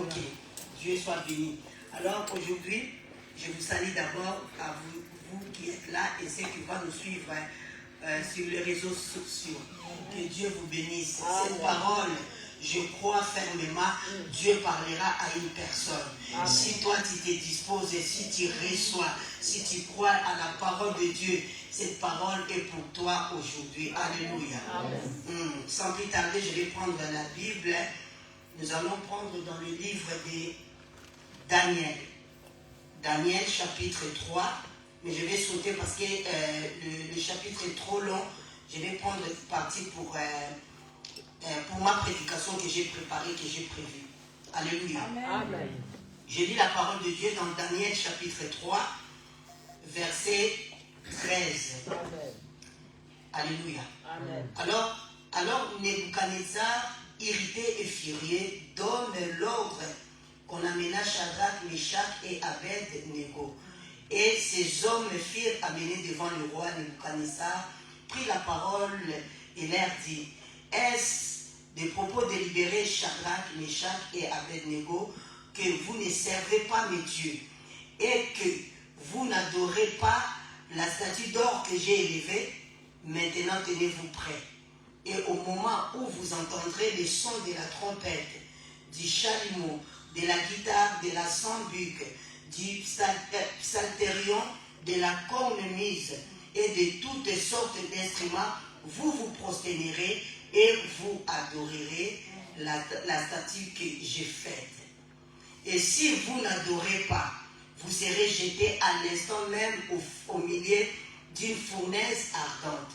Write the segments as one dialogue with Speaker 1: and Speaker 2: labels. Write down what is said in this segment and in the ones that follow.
Speaker 1: Ok, Dieu soit béni. Alors aujourd'hui, je vous salue d'abord à vous qui êtes là et ceux qui vont nous suivre sur les réseaux sociaux. Que Dieu vous bénisse. Cette parole, je crois fermement, Dieu parlera à une personne. Si toi tu te disposes, si tu reçois, si tu crois à la parole de Dieu, cette parole est pour toi aujourd'hui. Alléluia. Sans plus tarder, je vais prendre la Bible. Nous allons prendre dans le livre de Daniel. Daniel chapitre 3. Mais je vais sauter parce que le chapitre est trop long. Je vais prendre partie pour ma prédication que j'ai préparée, que j'ai prévue. Alléluia.
Speaker 2: Amen.
Speaker 1: Je lis la parole de Dieu dans Daniel chapitre 3, verset 13.
Speaker 2: Amen.
Speaker 1: Alléluia.
Speaker 2: Amen.
Speaker 1: Alors Nebuchadnezzar, irrité et furieux, donne l'ordre qu'on amena Shadrach, Meshach et Abed-Nego. Et ces hommes firent amener devant le roi Nebuchadnezzar, prit la parole et leur dit: est-ce des propos délibérés, Shadrach, Meshach et Abed-Nego, que vous ne servez pas mes dieux et que vous n'adorez pas la statue d'or que j'ai élevée? Maintenant tenez-vous prêts. Et au moment où vous entendrez les sons de la trompette, du chalumeau, de la guitare, de la sambuc, du psalterion, de la cornemuse et de toutes sortes d'instruments, vous vous prosternerez et vous adorerez la statue que j'ai faite. Et si vous n'adorez pas, vous serez jetés à l'instant même au milieu d'une fournaise ardente.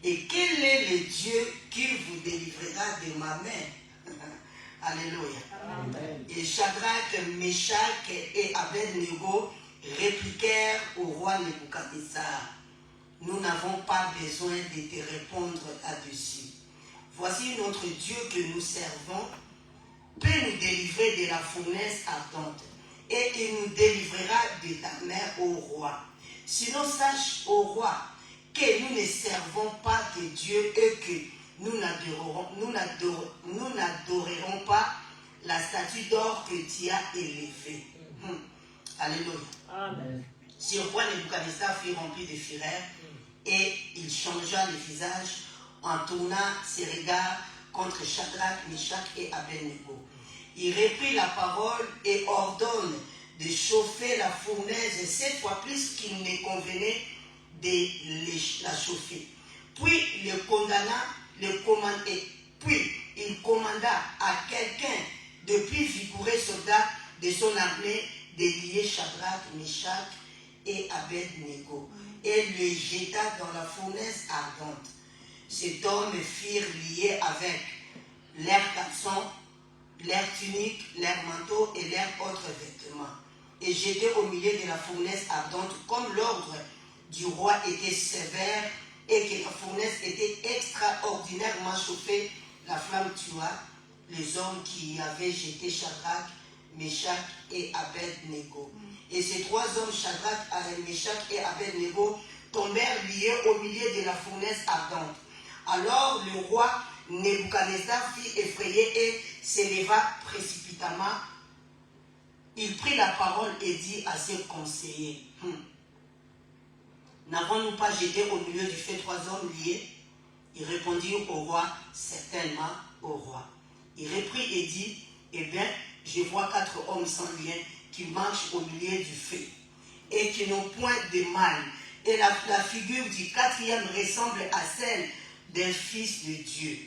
Speaker 1: Et quel est le Dieu qui vous délivrera de ma main? Alléluia.
Speaker 2: Amen.
Speaker 1: Et Shadrach, Meshach et Abed-Nego répliquèrent au roi Nebuchadnezzar: nous n'avons pas besoin de te répondre là-dessus. Voici notre Dieu que nous servons peut nous délivrer de la fournaise ardente, et il nous délivrera de ta main, ô roi. Sinon, sache, ô roi, que nous ne servons pas que Dieu et que nous n'adorerons pas la statue d'or que tu as élevée. Alléluia.
Speaker 2: Amen.
Speaker 1: Si le roi Nebuchadnezzar fut rempli de fureur, et il changea le visage en tournant ses regards contre Shadrach, Meshach et Abed-Nego. Il reprit la parole et ordonne de chauffer la fournaise 7 fois plus qu'il ne convenait de la chauffer. Puis il commanda à quelqu'un de plus vigoureux soldat de son armée de lier Shadrach, Meshach et Abed-Nego et le jeta dans la fournaise ardente. Cet homme firent lier avec leurs caleçons, leurs tuniques, leurs manteaux et leurs autres vêtements, et jetés au milieu de la fournaise ardente, comme l'ordre du roi était sévère et que la fournaise était extraordinairement chauffée. La flamme tua les hommes qui avaient jeté Shadrach, Meshach et Abed-Nego. Et ces 3 hommes, Shadrach, Meshach et Abed-Nego, tombèrent liés au milieu de la fournaise ardente. Alors le roi Nebuchadnezzar fut effrayé et s'éleva précipitamment. Il prit la parole et dit à ses conseillers: n'avons-nous pas jeté au milieu du feu 3 hommes liés? Ils répondirent au roi: certainement, au roi. Il reprit et dit: eh bien, je vois 4 hommes sans lien qui marchent au milieu du feu et qui n'ont point de mal. Et la figure du 4e ressemble à celle d'un fils de Dieu.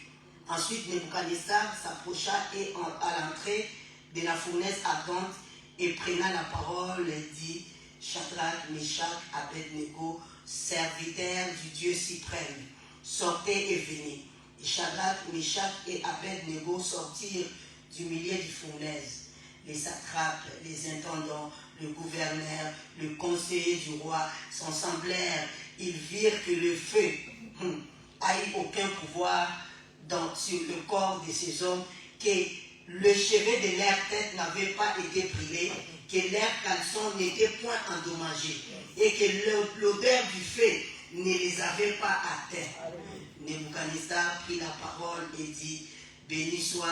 Speaker 1: Ensuite, Nebuchadnezzar s'approcha et à l'entrée de la fournaise ardente et prenant la parole, dit: Shadrach, Meshach, Abed-Nego, serviteurs du Dieu suprême, sortez et venez. Et Shadrach, Meshach et Abed-Nego sortirent du milieu du fournaise. Les satrapes, les intendants, le gouverneur, le conseiller du roi s'assemblèrent. Ils virent que le feu n'a eu aucun pouvoir sur le corps de ces hommes, que le cheveu de leur tête n'avait pas été brûlé, que leurs caleçons n'étaient point endommagés et que l'odeur du feu ne les avait pas atteints. Nebuchadnezzar prit la parole et dit: béni soit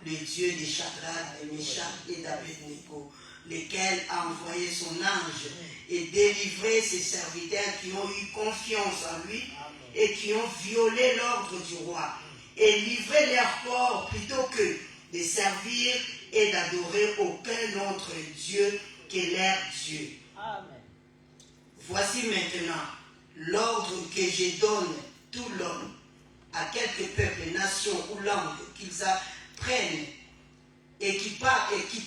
Speaker 1: le Dieu de Shadrach, de Meshach et d'Abednego, lequel a envoyé son ange et délivré ses serviteurs qui ont eu confiance en lui et qui ont violé l'ordre du roi et livré leur corps plutôt que de servir et d'adorer aucun autre Dieu que leur Dieu.
Speaker 2: Amen.
Speaker 1: Voici maintenant l'ordre que je donne tout l'homme à quelque peuple, nation ou langue qu'ils apprennent et qui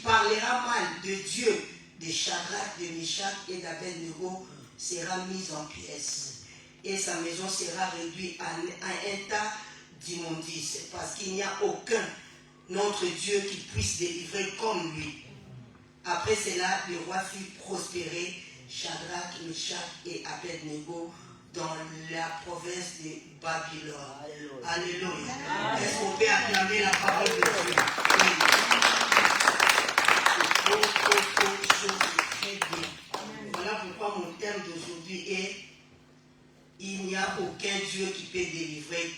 Speaker 1: parlera mal de Dieu, de Shadrach, de Meshach et d'Abednego sera mise en pièces et sa maison sera réduite à un tas d'immondices parce qu'il n'y a aucun autre Dieu qui puisse délivrer comme lui. Après cela, le roi fit prospérer Shadrach, Meshach et Abednego dans la province de Babylone. Alléluia. Alléluia. Est-ce qu'on peut acclamer la parole de Dieu? Très bien. Voilà pourquoi mon thème d'aujourd'hui est: il n'y a aucun Dieu qui peut délivrer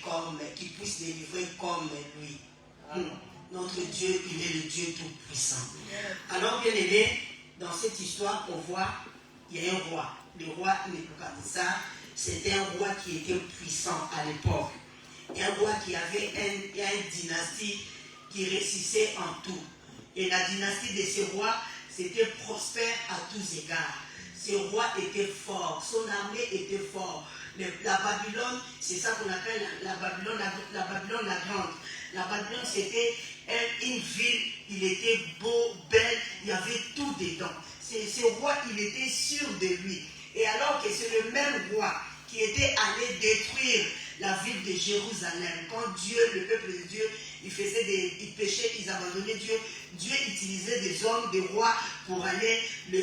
Speaker 1: qui puisse délivrer comme lui. Notre Dieu, il est le Dieu tout-puissant. Alors, bien aimé, dans cette histoire, on voit il y a un roi. Le roi Nebuchadnezzar, c'était un roi qui était puissant à l'époque. Un roi qui avait une dynastie qui réussissait en tout. Et la dynastie de ce roi, c'était prospère à tous égards. Ce roi était fort, son armée était forte. La Babylone, c'est ça qu'on appelle la Babylone la grande. La Babylone, c'était une ville, il était beau, belle, il y avait tout dedans. Ce roi, il était sûr de lui. Et alors que c'est le même roi qui était allé détruire la ville de Jérusalem, quand Dieu, le peuple de Dieu, ils péchaient, ils abandonnaient Dieu, Dieu utilisait des hommes, des rois pour aller le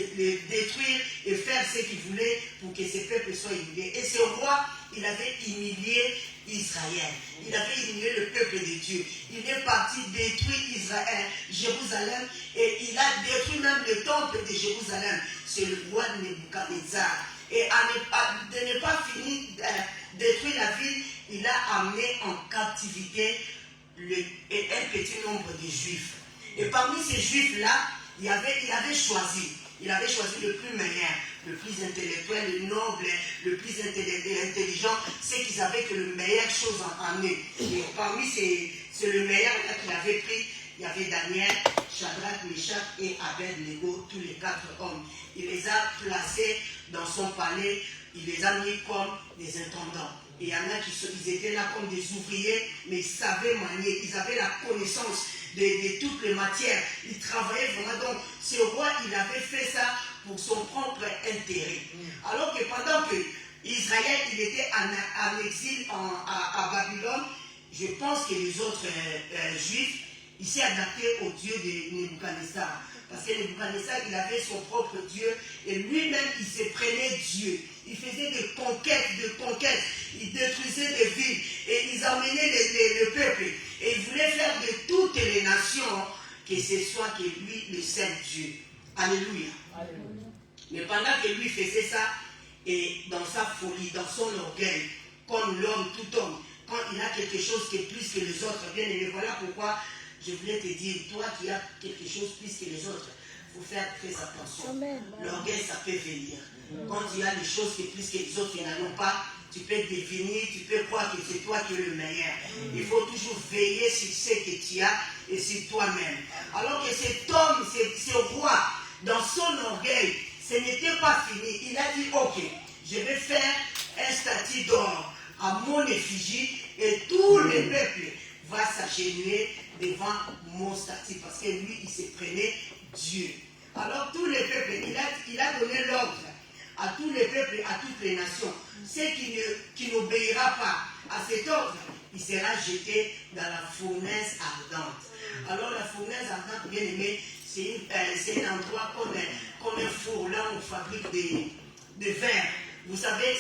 Speaker 1: détruire et faire ce qu'il voulait pour que ces peuples soient humiliés. Et ce roi, il avait humilié Israël. Il avait humilié le peuple de Dieu. Il est parti détruire Jérusalem et il a détruit même le temple de Jérusalem. C'est le roi Nebuchadnezzar. Et de ne pas finir détruire la ville, il a amené en captivité un petit nombre de juifs. Et parmi ces juifs-là, il avait choisi le plus meilleur, le plus intellectuel, le noble, le plus intelligent, ceux qui savaient que le meilleure chose en eux. Et parmi le meilleur qu'il avait pris, il y avait Daniel, Shadrach, Meshach et Abednego, tous les 4 hommes. Il les a placés dans son palais, il les a mis comme des intendants. Et il y en a ils étaient là comme des ouvriers, mais ils savaient manier, ils avaient la connaissance de toutes les matières. Ils travaillaient vraiment. Donc, ce roi, il avait fait ça pour son propre intérêt. Alors que pendant que Israël, il était en exil à Babylone, je pense que les autres juifs, il s'est adapté au Dieu de Nebuchadnezzar. Parce que Nebuchadnezzar, il avait son propre Dieu et lui-même, il se prenait Dieu. Il faisait des conquêtes. Il détruisait des villes et ils emmenaient le peuple. Et il voulait faire de toutes les nations que ce soit que lui, le seul Dieu. Alléluia. Alléluia. Mais pendant que lui faisait ça, et dans sa folie, dans son orgueil, comme l'homme, tout homme, quand il a quelque chose qui est plus que les autres, bien aimé, voilà pourquoi je voulais te dire, toi qui as quelque chose plus que les autres, il faut faire très attention. L'orgueil, ça peut venir. Quand il y a des choses qui sont plus que les autres qui n'en ont pas, tu peux devenir, tu peux croire que c'est toi qui es le meilleur. Il faut toujours veiller sur ce que tu as et sur toi-même. Alors que cet homme, ce roi, dans son orgueil, ce n'était pas fini. Il a dit, ok, je vais faire un statut d'or à mon effigie et tout le peuple va s'agenouiller devant mon statut parce que lui, il se prenait Dieu. Alors tous les peuples, il a donné l'ordre à tous les peuples, à toutes les nations. Ceux qui n'obéira pas à cet ordre, il sera jeté dans la fournaise ardente. Alors la fournaise ardente, bien aimé, c'est un endroit comme un four, là où on fabrique des verres. Vous savez,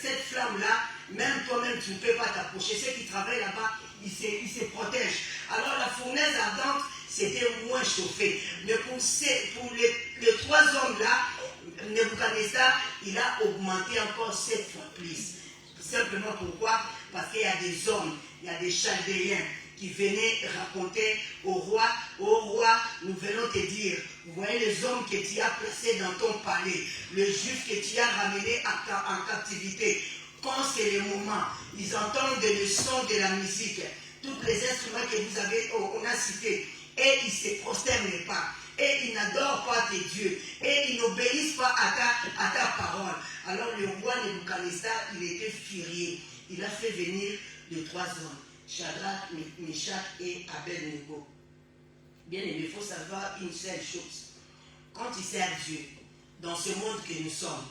Speaker 1: cette flamme-là, même toi-même, tu ne peux pas t'approcher. Ceux qui travaillent là-bas, ils se protègent. Alors la fournaise ardente, c'était moins chauffé. Mais pour les 3 hommes-là, Nebuchadnezzar, il a augmenté encore 7 fois plus. Simplement pourquoi? Parce qu'il y a des hommes, il y a des Chaldéens qui venaient raconter au roi, nous venons te dire, vous voyez les hommes que tu as placés dans ton palais, les juifs que tu as ramenés en captivité, quand c'est le moment, ils entendent le son de la musique, tous les instruments que vous avez, on a cités, et ils ne se prosternent pas, et ils n'adorent pas tes dieux, et ils n'obéissent pas à ta parole. Alors le roi Nebuchadnezzar, il était furieux. Il a fait venir les 3 hommes, Shadrach, Meshach et Abednego. Bien aimé, il faut savoir une seule chose. Quand tu sers Dieu, dans ce monde que nous sommes,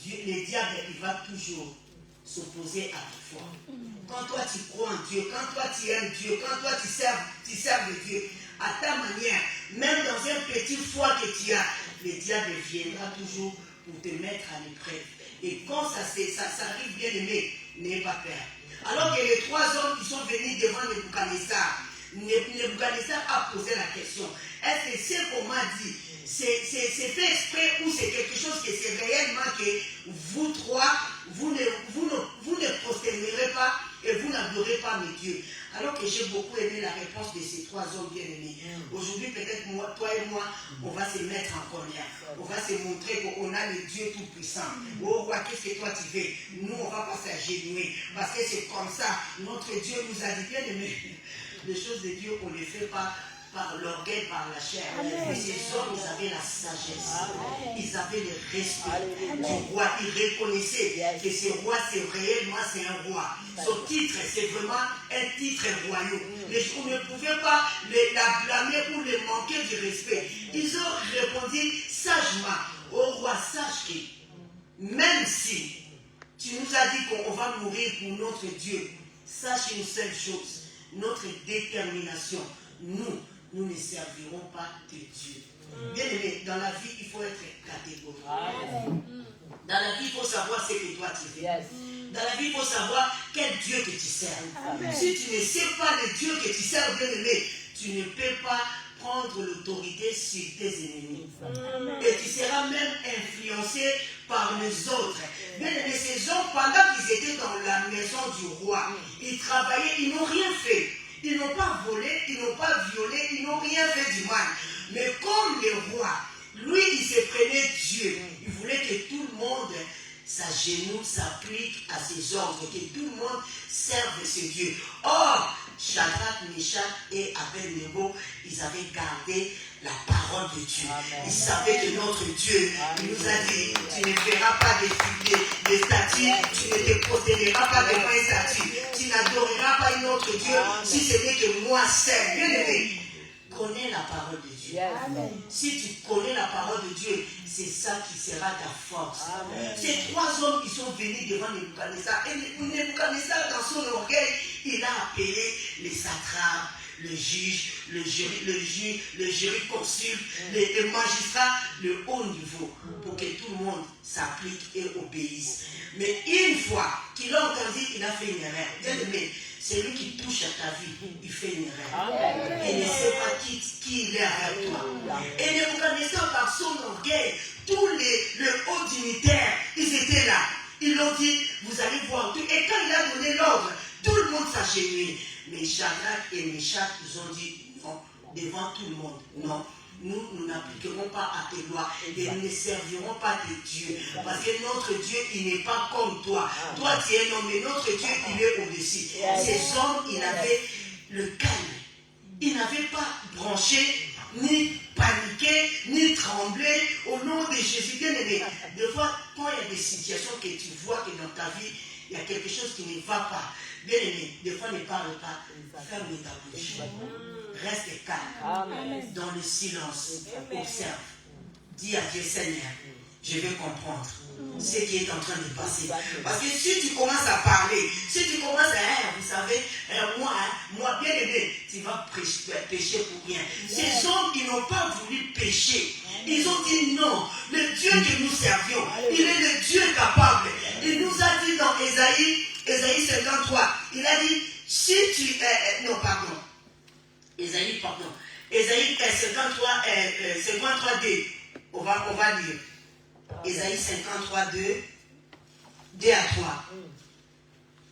Speaker 1: le diable, il va toujours s'opposer à ta foi. Quand toi tu crois en Dieu, quand toi tu aimes Dieu, quand toi tu sers Dieu, à ta manière, même dans un petit foi que tu as, le diable viendra toujours pour te mettre à l'épreuve. Et quand ça arrive, bien aimé, n'aie pas peur. Alors que les 3 hommes qui sont venus devant Nebuchadnezzar, Nebuchadnezzar a posé la question, est-ce que ce qu'on m'a dit, c'est fait exprès ou c'est quelque chose que c'est réellement que vous 3, vous ne prosternerez pas et vous n'adorez pas mes dieux. Alors que j'ai beaucoup aimé la réponse de ces 3 hommes bien-aimés. Aujourd'hui, peut-être moi, toi et moi, on va se mettre en colère. On va se montrer qu'on a le Dieu tout-puissant. Oh roi, qu'est-ce que toi tu fais? Nous, on ne va pas s'agenouiller. Parce que c'est comme ça. Notre Dieu nous a dit, bien-aimés, les choses de Dieu, on ne les fait pas par l'orgueil, par la chair. Mais ces hommes, ils avaient la sagesse. Ils avaient le respect du roi. Ils reconnaissaient que ce roi, c'est réellement, c'est un roi. Son titre, c'est vraiment un titre royal. On ne pouvait pas la blâmer ou le manquer du respect. Ils ont répondu sagement au roi, sache que même si tu nous as dit qu'on va mourir pour notre Dieu, sache une seule chose, notre détermination, nous ne servirons pas de Dieu. Bien aimé, dans la vie, il faut être catégorique. Dans la vie, il faut savoir ce que toi tu fais. Dans la vie, il faut savoir quel Dieu que tu sers. Si tu ne sais pas le Dieu que tu sers, bien aimé, tu ne peux pas prendre l'autorité sur tes ennemis. Et tu seras même influencé par les autres. Bien aimé, ces hommes, pendant qu'ils étaient dans la maison du roi, ils travaillaient, ils n'ont rien fait. Ils n'ont pas volé, ils n'ont pas violé, ils n'ont rien fait du mal. Mais comme le roi, lui, il se prenait Dieu. Il voulait que tout le monde s'agenouille, s'applique à ses ordres, que tout le monde serve ce Dieu. Or, Shadrach, Meshach et Abednego, ils avaient gardé la parole de Dieu. Ils savaient que notre Dieu, il nous a dit, tu ne feras pas des statues, tu ne te prosterneras pas devant une statue, tu n'adoreras pas un autre Dieu, si ce n'est que moi seul. Bien aimé, connais la parole de Dieu. Si tu connais la parole de Dieu, c'est ça qui sera ta force. Ces 3 hommes qui sont venus devant Nebuchadnezzar, et Nebuchadnezzar, dans son orgueil, il a appelé les satrapes, le juge, le jury consul, les magistrats, le haut niveau, pour que tout le monde s'applique et obéisse. Mais une fois qu'il a entendu, il a fait une erreur. Bien aimé, celui qui touche à ta vie, il fait une erreur. Il ne sait pas qui il est avec toi. Et Nebuchadnezzar, par son orgueil, tous les hauts dignitaires, ils étaient là. Ils l'ont dit, vous allez voir tout. Et quand il a donné l'ordre, tout le monde s'agenouillait. Mais Shadrach et Meshach, ils ont dit non, devant tout le monde, non. Nous n'appliquerons pas à tes lois et nous ne servirons pas de Dieu. Parce que notre Dieu, il n'est pas comme toi. Toi, tu es un homme, mais notre Dieu, il est au-dessus. Ces hommes, ils avaient le calme. Ils n'avaient pas branché, ni paniqué, ni tremblé au nom de Jésus. Bien aimé, des fois, quand il y a des situations que tu vois que dans ta vie, il y a quelque chose qui ne va pas. Bien aimé, des fois ne parle pas. Ferme ta bouche. Reste calme. Dans le silence. Observe. Dis à Dieu, Seigneur, je vais comprendre ce qui est en train de passer. Parce que si tu commences à parler, si tu commences à, vous savez, moi bien aimé, tu vas pécher pour rien. Ces hommes qui n'ont pas voulu pécher, ils ont dit non, le Dieu que nous servions, il est le Dieu capable. Il nous a dit dans Ésaïe 53, il a dit, si tu... Ésaïe 53D, on va lire. Ésaïe 53, 2 à 3,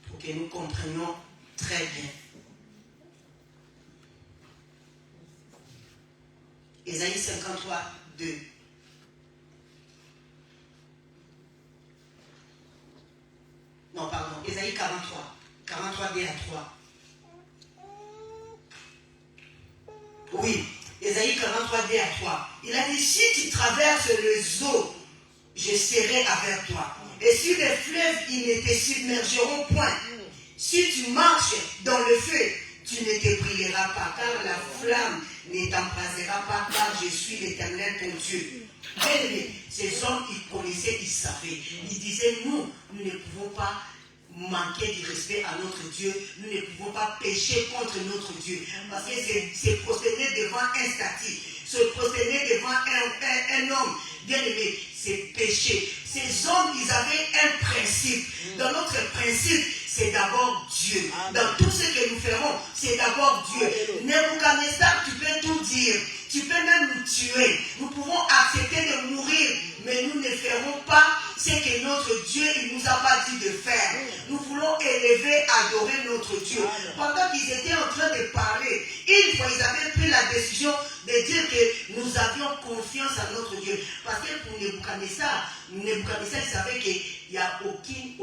Speaker 1: pour que nous comprenions très bien. Ésaïe 53, 2. Non, pardon, Ésaïe 43. 43, 2 à 3. Oui, Ésaïe 43, 2 à 3. Il a dit, si tu traverses les eaux, je serai avec toi. Et sur les fleuves, ils ne te submergeront point. Si tu marches dans le feu, tu ne te brûleras pas, car la flamme ne t'embrasera pas, car je suis l'Éternel ton Dieu. Mais ces hommes, ils connaissaient, ils savaient. Ils disaient, nous ne pouvons pas manquer du respect à notre Dieu. Nous ne pouvons pas pécher contre notre Dieu. Parce que c'est prosterner devant un statut, se prosterner devant un homme, bien aimé, c'est péché. Ces hommes, ils avaient un principe. Dans notre principe, c'est d'abord Dieu. Dans tout ce que nous ferons, c'est d'abord Dieu. Nebuchadnezzar, tu peux tout dire. Tu peux même nous tuer. Nous pouvons accepter de mourir, mais nous ne ferons pas ce que notre Dieu il nous a pas dit de faire. Nous voulons élever, adorer notre Dieu. Pendant qu'ils étaient en train de parler, une fois ils avaient pris la décision de dire que nous avions confiance à notre Dieu. Parce que pour Nebuchadnezzar il savait qu'il n'y a aucune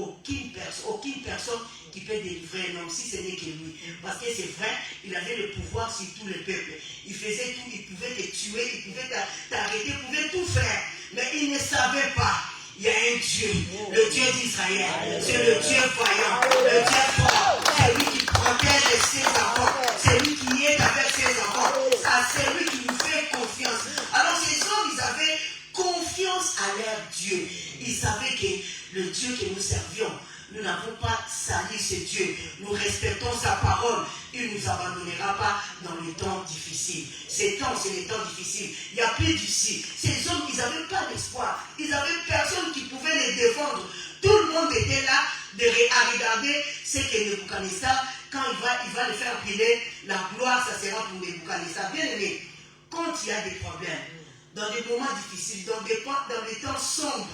Speaker 1: personne qui peut délivrer un homme, si ce n'est que lui. Parce que c'est vrai, il avait le pouvoir sur tout le peuple. Il faisait tout, il pouvait te tuer, il pouvait t'arrêter, il pouvait tout faire. Mais il ne savait pas. Il y a un Dieu, le Dieu d'Israël. C'est le Dieu voyant, le Dieu fort. C'est lui qui protège ses enfants. C'est lui qui est avec ses enfants. C'est lui qui nous fait confiance. Alors ces hommes, ils avaient confiance à leur Dieu. Ils savaient que le Dieu que nous servions, nous n'avons pas sali ce Dieu. Nous respectons sa parole. Il ne nous abandonnera pas dans les temps difficiles. Ces temps, c'est les temps difficiles. Il n'y a plus d'ici. Ces hommes, ils n'avaient pas d'espoir. Ils n'avaient personne qui pouvait les défendre. Tout le monde était là à regarder ce que Nebuchadnezzar, quand il va le faire brûler, la gloire, ça sera pour Nebuchadnezzar. Bien aimé, quand il y a des problèmes, dans des moments difficiles, dans des temps sombres,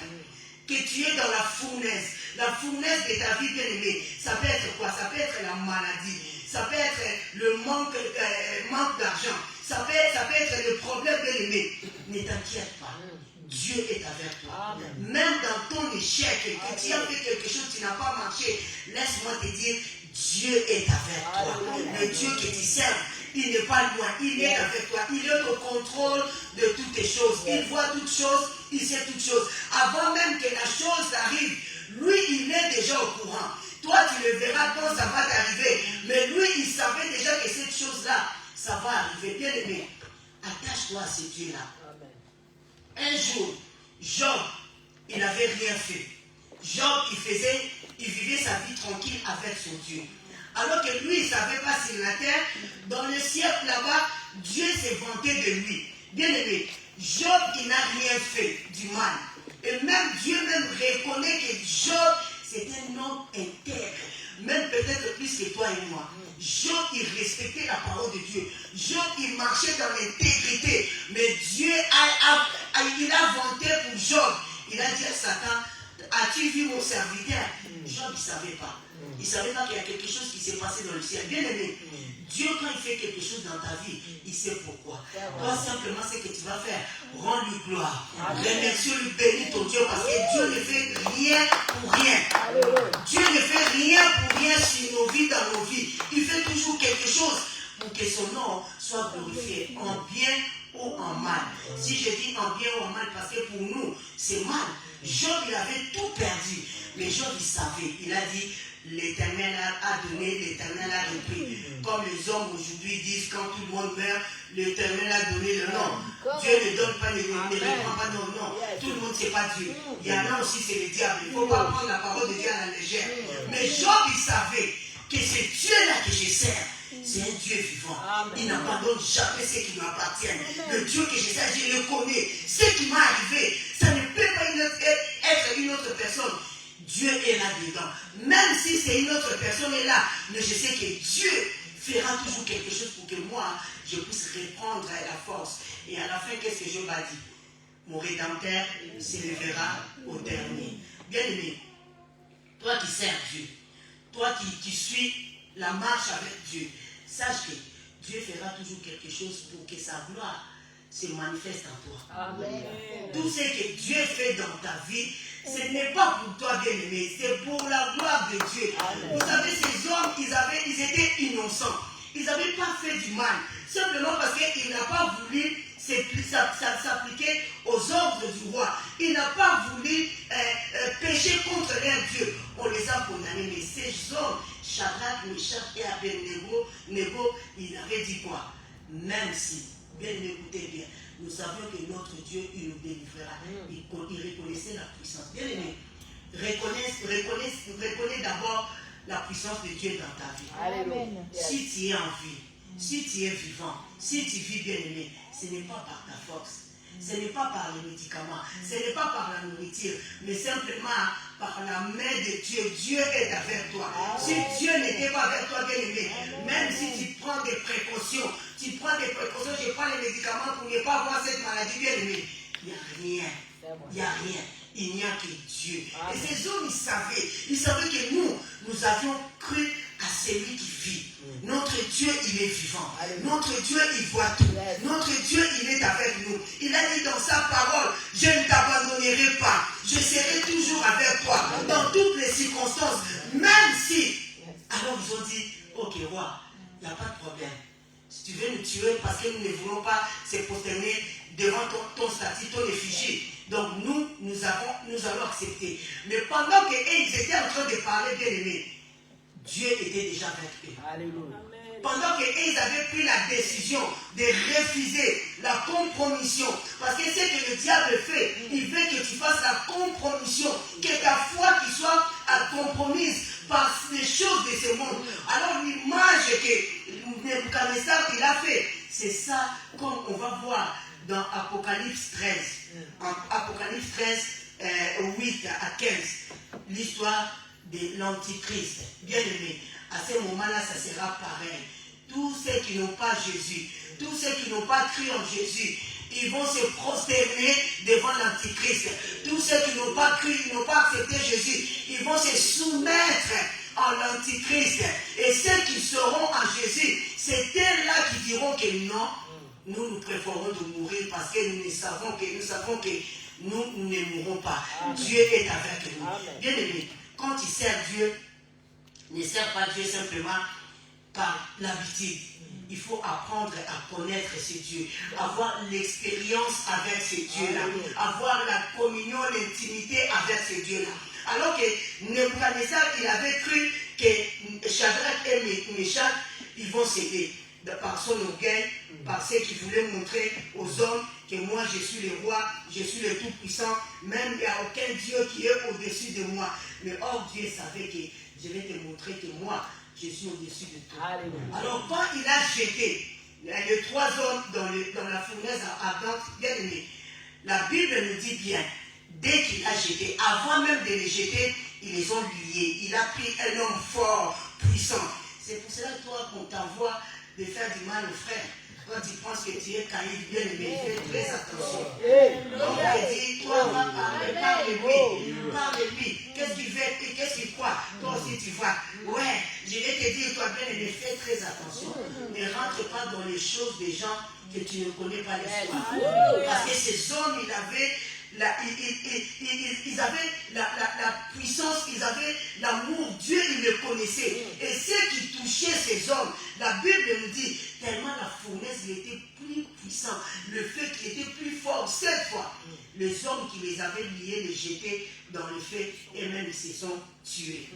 Speaker 1: que tu es dans la fournaise de ta vie bien aimée, ça peut être quoi? Ça peut être la maladie, ça peut être le manque d'argent, ça peut être le problème bien aimé. Ne t'inquiète pas, Dieu est avec toi. Même dans ton échec, que tu as fait quelque chose qui n'a pas marché, laisse-moi te dire, Dieu est avec toi. Le Dieu que tu sers, il n'est pas loin, il est avec toi, il est au contrôle de toutes les choses, il voit toutes choses, il sait toutes choses. Avant même que la chose arrive, lui il est déjà au courant. Toi tu le verras quand ça va t'arriver, mais lui il savait déjà que cette chose-là, ça va arriver. Bien aimé, attache-toi à ce Dieu-là. Un jour, Job, il n'avait rien fait. Job, il vivait sa vie tranquille avec son Dieu. Alors que lui, il ne savait pas sur la terre, dans le ciel là-bas, Dieu s'est vanté de lui. Bien aimé, Job, il n'a rien fait du mal. Et même Dieu reconnaît que Job, c'est un homme intègre. Même peut-être plus que toi et moi. Job, il respectait la parole de Dieu. Job, il marchait dans l'intégrité. Mais Dieu il a vanté pour Job. Il a dit à Satan, as-tu vu mon serviteur? Job, il ne savait pas. Il ne savait pas qu'il y a quelque chose qui s'est passé dans le ciel. Bien aimé, Dieu, quand il fait quelque chose dans ta vie, il sait pourquoi. Toi, simplement, ce que tu vas faire, rends-lui gloire. Remercie-lui, bénis ton Dieu, parce que Dieu ne fait rien pour rien. Dieu ne fait rien pour rien sur nos vies, dans nos vies. Il fait toujours quelque chose pour que son nom soit glorifié, en bien ou en mal. Si je dis en bien ou en mal, parce que pour nous, c'est mal. Job, il avait tout perdu. Mais Job, il savait. Il a dit, l'Éternel a donné, l'Éternel a repris. Comme les hommes aujourd'hui disent, quand tout le monde meurt, l'Éternel a donné le nom. Dieu ne donne pas, ne reprend pas nos noms. Tout le monde, c'est pas Dieu. Il y en a aussi, c'est le diable. Il ne faut pas prendre la parole de Dieu à la légère. Mais Job, il savait que ce Dieu-là que je sers, c'est un Dieu vivant. Il n'abandonne jamais ce qui lui appartient. Le Dieu que je sers, je le connais. Ce qui m'est arrivé, ça ne peut pas être une autre personne. Dieu est là-dedans. Même si c'est une autre personne est là, mais je sais que Dieu fera toujours quelque chose pour que moi, je puisse reprendre la force. Et à la fin, qu'est-ce que Job a dit? Mon Rédempteur s'élèvera au dernier. Bien aimé, toi qui sers Dieu, toi qui suis la marche avec Dieu, sache que Dieu fera toujours quelque chose pour que sa gloire se manifeste en toi.
Speaker 2: Amen.
Speaker 1: Tout ce que Dieu fait dans ta vie, ce n'est pas pour toi, bien-aimé, c'est pour la gloire de Dieu. Amen. Vous savez, ces hommes, ils étaient innocents. Ils n'avaient pas fait du mal. Simplement parce qu'il n'a pas voulu s'appliquer aux ordres du roi. Il n'a pas voulu pécher contre leur Dieu. On les a condamnés. Mais ces hommes, Shadrach, Meshach et Abednego, ils avaient dit quoi? Même si, bien écoutez bien, nous savions que notre Dieu, il nous délivrera. Il reconnaissait la puissance. Bien aimé, reconnais d'abord la puissance de Dieu dans ta vie.
Speaker 2: Amen.
Speaker 1: Si tu es en vie, si tu es vivant, si tu vis bien aimé, ce n'est pas par ta force, ce n'est pas par les médicaments, ce n'est pas par la nourriture, mais simplement par la main de Dieu. Dieu est avec toi. Si Dieu n'était pas avec toi, bien aimé, même si tu prends des précautions, je prends les médicaments pour ne pas avoir cette maladie, bien aimé, il n'y a rien. Il n'y a rien. Il n'y a que Dieu. Et ces hommes, ils savaient que nous avions cru à celui qui vit. Notre Dieu, il est vivant. Notre Dieu, il voit tout. Notre Dieu, il est avec nous. Il a dit dans sa parole, je ne t'abandonnerai pas. Je serai toujours avec toi dans toutes les circonstances. Même si. Alors ils ont dit, ok, roi, il n'y a pas de problème. Si tu veux nous tuer parce que nous ne voulons pas se prosterner devant ton statut, ton effigie. Donc nous allons accepter. Mais pendant qu'ils étaient en train de parler, bien aimé, Dieu était déjà avec eux. Alléluia. Pendant qu'ils avaient pris la décision de refuser la compromission, parce que c'est que le diable fait, il veut que tu fasses la compromission, que ta foi qui soit compromise par les choses de ce monde. Alors l'image que Nebuchadnezzar il a fait, c'est ça comme on va voir dans Apocalypse 13. Apocalypse 13, 8 à 15, l'histoire de l'Antichrist. Bien aimé, à ce moment-là, ça sera pareil. Tous ceux qui n'ont pas Jésus, tous ceux qui n'ont pas cru en Jésus, ils vont se prosterner devant l'Antichrist. Tous ceux qui n'ont pas cru, qui n'ont pas accepté Jésus, ils vont se soumettre à l'Antichrist. Et ceux qui seront en Jésus, c'est eux-là qui diront que non, nous préférons de mourir parce que nous savons que nous ne mourrons pas. Amen. Dieu est avec nous. Amen. Bien aimé, quand tu sers Dieu, ne sers pas Dieu simplement par l'habitude. Il faut apprendre à connaître ce Dieu, avoir l'expérience avec ce Dieu-là, avoir la communion, l'intimité avec ce Dieu-là. Alors que Nebuchadnezzar, il avait cru que Shadrach et Meshach, ils vont céder par son orgueil, par ce qu'il voulait montrer aux hommes que moi je suis le roi, je suis le tout-puissant, même il n'y a aucun Dieu qui est au-dessus de moi. Mais or Dieu savait que je vais te montrer que moi, je suis au-dessus de toi. Alléluia. Alors quand il a jeté les trois hommes dans la fournaise ardente, bien aimé, la Bible nous dit bien, dès qu'il a jeté, avant même de les jeter, ils les ont liés. Il a pris un homme fort, puissant. C'est pour cela, toi, qu'on t'envoie de faire du mal aux frères. Quand tu penses que tu es caïd, bien aimé, fais très attention. Donc, il dit, toi, va parler, parle-lui. Qu'est-ce qu'il fait et qu'est-ce qu'il croit? Toi aussi, tu vois. Ouais, je vais te dire, toi, bien aimé, fais très attention. Ne rentre pas dans les choses des gens que tu ne connais pas l'histoire. Parce que ces hommes, ils avaient la puissance, ils avaient l'amour, Dieu il le connaissait. Et ce qui touchait ces hommes, la Bible nous dit, tellement la fournaise il était plus puissant, le feu qui était plus fort, cette fois, les hommes qui les avaient liés, les jetaient dans le feu et même ils se sont tués.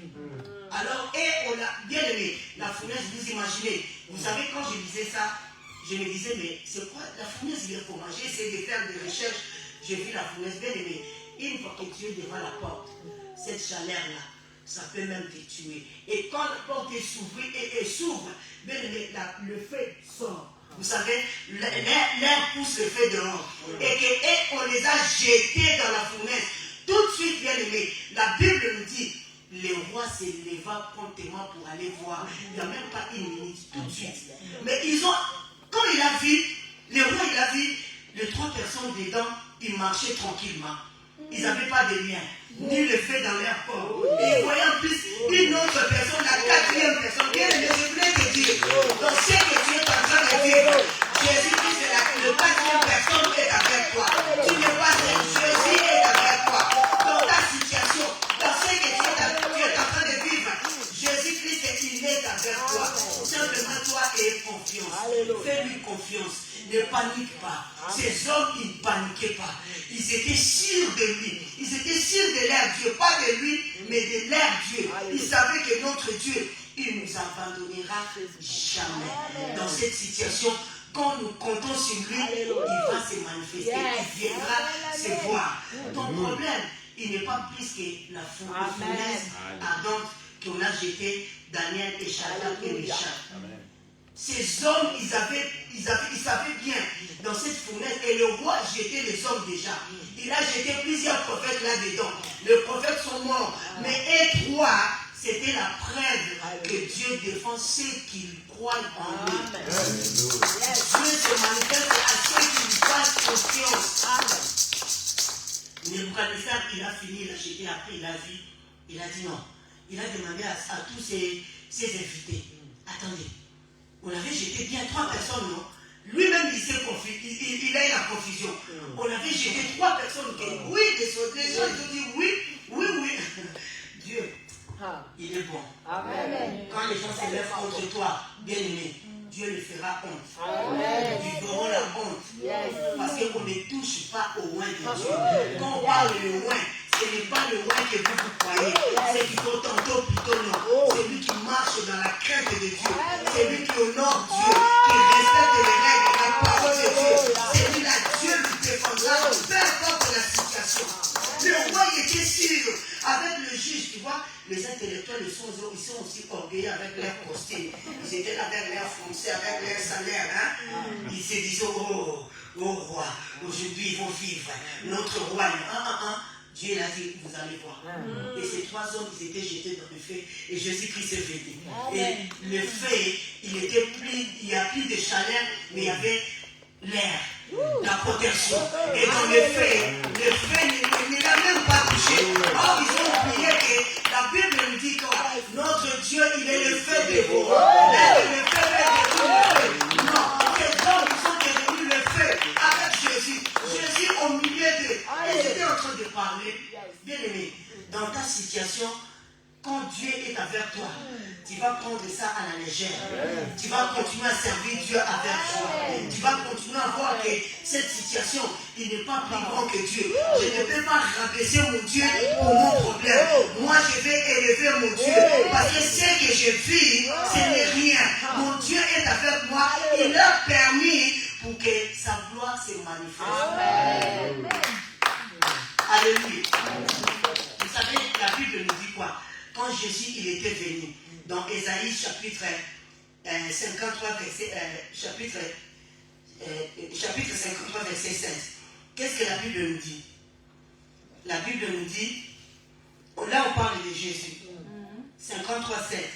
Speaker 1: Alors, et on a bien aimé, la fournaise, vous imaginez, vous savez quand je disais ça, je me disais, mais c'est quoi la fournaise, il est comment? J'ai essayé de faire des recherches. J'ai vu la fournaise, bien aimée. Une fois que tu es devant la porte, cette chaleur-là, ça peut même te tuer. Et quand la porte s'ouvre, bien aimé, le feu sort. Vous savez, l'air pousse le feu dehors. Et on les a jetés dans la fournaise. Tout de suite, bien aimé, la Bible nous dit, le roi se leva promptement pour aller voir. Il n'y a même pas une minute, tout de suite. Mais quand il a vu, le roi il a vu les trois personnes dedans, ils marchaient tranquillement. Ils n'avaient pas de lien, ni le feu dans leur corps. Et ils voyaient en plus une autre personne, la quatrième personne. Bien aimé, je voulais te dire, dans ce que tu es en train de vivre, Jésus-Christ est le Père qu'une personne est avec toi. Tu n'es pas seul. Jésus est avec toi. Dans ta situation, dans ce que tu es en train de vivre, Jésus-Christ, il est avec toi. Simplement, toi, aie confiance. Fais-lui confiance. Ne panique pas. Ces hommes, ils ne paniquaient pas. Ils étaient sûrs de lui. Ils étaient sûrs de leur Dieu. Pas de lui, mais de leur Dieu. Ils savaient que notre Dieu, il ne nous abandonnera jamais. Dans cette situation, quand nous comptons sur lui, il va se manifester. Il viendra se voir. Ton problème, il n'est pas plus que la fournaise ardente qu'on a jeté Daniel et Shadrach et Meshach. Ces hommes, ils savaient bien dans cette fournaise, et le roi jetait les hommes déjà. Il a jeté plusieurs prophètes là-dedans. Les prophètes sont morts, mais eux trois, c'était la preuve que Dieu défend ceux qui croient en lui. Dieu se manifeste à ceux qui lui fassent confiance. Nebuchadnezzar, il a fini, il a jeté, après il a vu, il a dit non. Il a demandé à tous ses invités, attendez, on avait jeté bien 3 personnes, non? Lui-même, il a eu la confusion. On avait jeté 3 personnes. Oui, les gens, ils ont dit oui. Dieu, il est bon. Amen. Quand les gens se lèvent contre toi, bien aimé, Dieu le fera honte. Amen. Ils verront la honte. Parce qu'on ne touche pas au loin de Dieu. Quand on parle de loin, ce n'est pas le loin que vous croyez. C'est plutôt tantôt, plutôt non. C'est lui qui marche dans la crainte de Dieu. C'est lui qui honore Dieu, qui respecte les règles et la parole de Dieu. C'est lui là, Dieu lui défendra, peu importe la situation. Le roi était sûr. Avec le juge, tu vois, les intellectuels, ils sont aussi orgueilleux avec leur costume. Ils étaient là avec leur français, avec leur salaire. Ils se disaient, oh roi, aujourd'hui ils vont vivre. Notre roi, Dieu l'a dit, vous allez voir. Et ces 3 hommes, ils étaient jetés dans le feu. Et Jésus-Christ est venu. Et le feu, il n'y a plus de chaleur, mais il y avait l'air, la protection. Et dans le feu ne l'a même pas touché. Or, ils ont oublié que la Bible nous dit que notre Dieu, il est le feu dévorant. Le feu est dévorant. Non, ces hommes, ils sont devenus le feu avec Jésus. Jésus au milieu d'eux. Et j'étais en train de parler, bien aimé, dans ta situation, quand Dieu est avec toi, tu vas prendre ça à la légère. Tu vas continuer à servir Dieu avec joie. Tu vas continuer à voir que cette situation, il n'est pas plus grand que Dieu. Je ne peux pas rabaisser mon Dieu pour mon problème. Moi, je vais élever mon Dieu. Parce que ce que je vis, ce n'est rien. Mon Dieu est avec moi. Il a permis pour que sa gloire se manifeste. Alléluia. Vous savez, la Bible nous dit quoi? Quand Jésus il était venu, dans Ésaïe chapitre 53, chapitre 53, verset 16, qu'est-ce que la Bible nous dit? La Bible nous dit, là on parle de Jésus, 53, 7.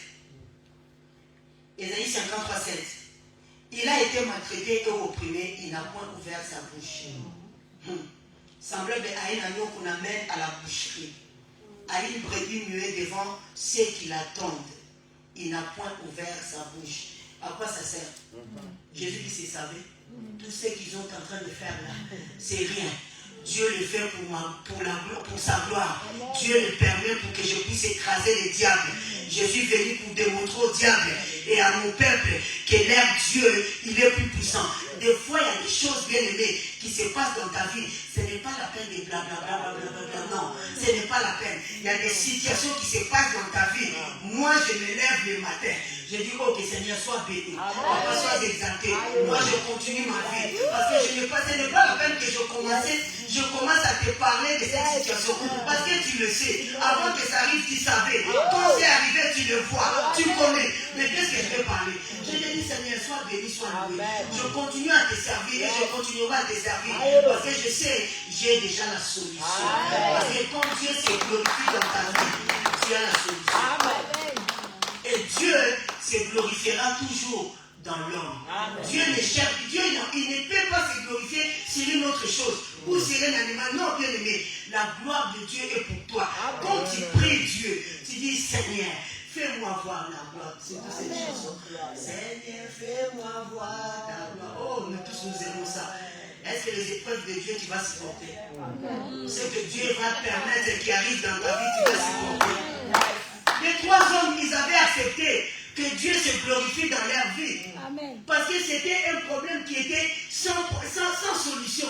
Speaker 1: Ésaïe 53, 7. Il a été maltraité et opprimé, il n'a point ouvert sa bouche. Semblable à un agneau qu'on amène à la boucherie, à une brebis muette devant ceux qui l'attendent. Il n'a point ouvert sa bouche. À quoi ça sert? Jésus qui se savait. Tout ce qu'ils sont en train de faire là, c'est rien. Dieu le fait pour sa gloire. Dieu le permet pour que je puisse écraser les diables. Je suis venu pour démontrer au diable et à mon peuple que leur Dieu, il est plus puissant. Des fois, il y a des choses bien aimées qui se passent dans ta vie. Ce n'est pas la peine de blablabla. Non, ce n'est pas la peine. Il y a des situations qui se passent dans ta vie. Moi, je me lève le matin. Je dis, ok, Seigneur, sois béni. Papa, sois exalté. Moi, je continue ma vie. Parce que ce n'est pas la peine que je commence à te parler de cette situation. Parce que tu le sais. Avant que ça arrive, tu savais. Quand c'est arrivé, tu le vois. Tu connais. Mais qu'est-ce que je vais parler? Je te dis, Seigneur, sois béni, sois loué. Je continue à te servir et je continuerai à te servir. Parce que je sais, j'ai déjà la solution. Parce que quand Dieu se glorifie dans ta vie, tu as la solution. Et Dieu se glorifiera toujours dans l'homme. Dieu ne cherche, Dieu il ne peut pas se glorifier sur une autre chose ou sur un animal. Non, bien aimé, la gloire de Dieu est pour toi. Quand tu pries Dieu, tu dis Seigneur, fais-moi voir la gloire. C'est toutes ces chansons. Seigneur, fais-moi voir ta gloire. Oh, nous tous nous aimons ça. est-ce que les épreuves de Dieu, tu vas supporter? Ce que Dieu va permettre qui arrive dans ta vie, tu vas supporter. Les 3 hommes, ils avaient accepté que Dieu se glorifie dans leur vie. Amen. Parce que c'était un problème qui était sans solution.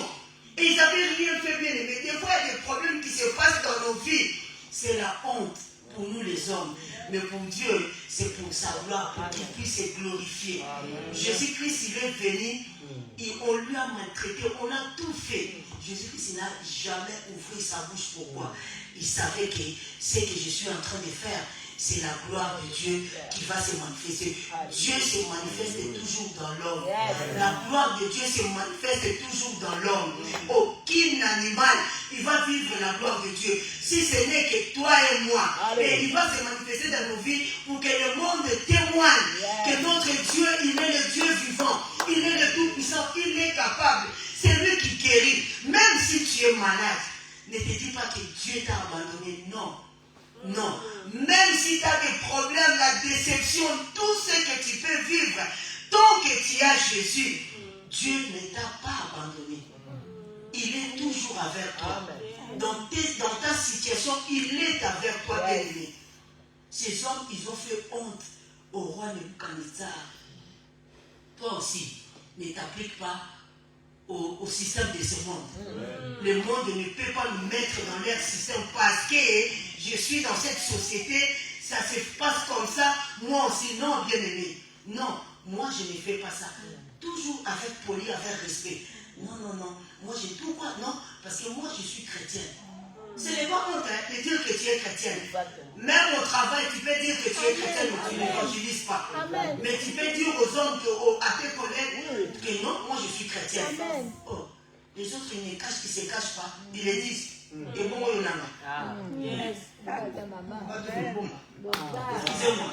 Speaker 1: Et ils n'avaient rien fait bien aimé. Des fois, il y a des problèmes qui se passent dans nos vies. C'est la honte pour nous les hommes. Mais pour Dieu, c'est pour sa gloire, pour qu'il puisse se glorifier. Jésus-Christ, il est venu et on lui a maltraité, on a tout fait. Jésus-Christ n'a jamais ouvert sa bouche. Pourquoi? Il savait que ce que je suis en train de faire, c'est la gloire de Dieu qui va se manifester. Dieu se manifeste toujours dans l'homme. La gloire de Dieu se manifeste toujours dans l'homme. Aucun animal, il va vivre la gloire de Dieu. Si ce n'est que toi et moi, et il va se manifester dans nos vies pour que le monde témoigne que notre Dieu, il est le Dieu vivant. Il est le Tout-Puissant, il est capable. C'est lui qui guérit. Même si tu es malade, ne te dis pas que Dieu t'a abandonné. Non. Non. Même si tu as des problèmes, la déception, tout ce que tu peux vivre, tant que tu as Jésus, Dieu ne t'a pas abandonné. Il est toujours avec toi. Dans ta situation, il est avec toi, bien-aimé. Ces hommes, ils ont fait honte au roi Nebuchadnezzar. Toi aussi, ne t'applique pas au système de ce monde. Le monde ne peut pas nous mettre dans leur système parce que je suis dans cette société, ça se passe comme ça, moi aussi. Non, bien aimé. Non, moi je ne fais pas ça. Toujours avec poli, avec respect. Non, non, non. Moi j'ai tout quoi? Non, parce que moi je suis chrétienne. Ce n'est pas honte de dire que tu es chrétienne. Même au travail, tu peux dire que tu es chrétienne, mais tu n'évangélises pas. Amen. Mais tu peux dire aux hommes, à tes collègues, que non, moi je suis chrétienne. Amen. Oh, les autres, ils ne cachent, ils ne se cachent pas. Ils le disent. Et bon, il y en a. Yes. Excusez-moi.